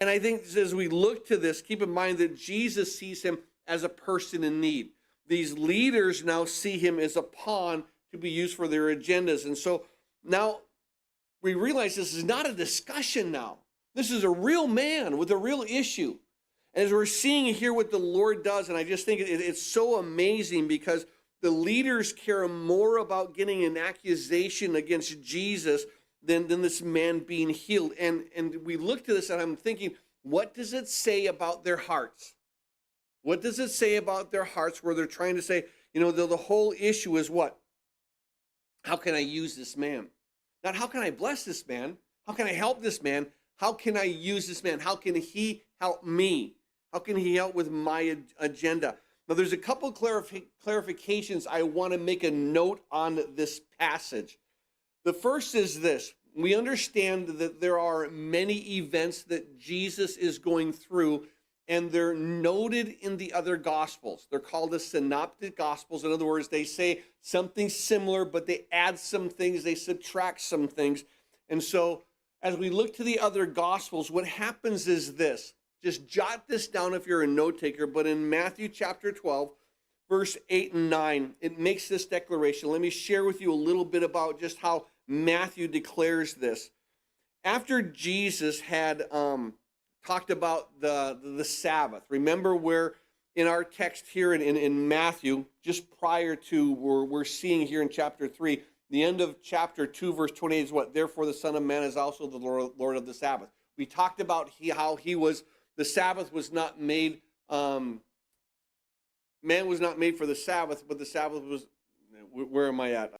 And I think as we look to this, keep in mind that Jesus sees him as a person in need. These leaders now see him as a pawn to be used for their agendas. And so now we realize this is not a discussion now. This is a real man with a real issue. And as we're seeing here what the Lord does, and I just think it's so amazing because the leaders care more about getting an accusation against Jesus than this man being healed. And we look to this and I'm thinking, what does it say about their hearts? What does it say about their hearts where they're trying to say, the whole issue is what? How can I use this man? Not how can I bless this man? How can I help this man? How can I use this man? How can he help me? How can he help with my agenda? Now, there's a couple clarifications I want to make a note on this passage. The first is this. We understand that there are many events that Jesus is going through, and they're noted in the other Gospels. They're called the synoptic Gospels. In other words, they say something similar, but they add some things, they subtract some things. And so as we look to the other Gospels, what happens is this. Just jot this down if you're a note taker, but in Matthew chapter 12, verse 8 and 9, it makes this declaration. Let me share with you a little bit about just how Matthew declares this. After Jesus had talked about the Sabbath, remember where in our text here in Matthew, just prior to we're seeing here in chapter 3, the end of chapter 2, verse 28 is what? Therefore the Son of Man is also the Lord of the Sabbath. We talked about how he was, the Sabbath was not made, man was not made for the Sabbath, but the Sabbath was, where am I at?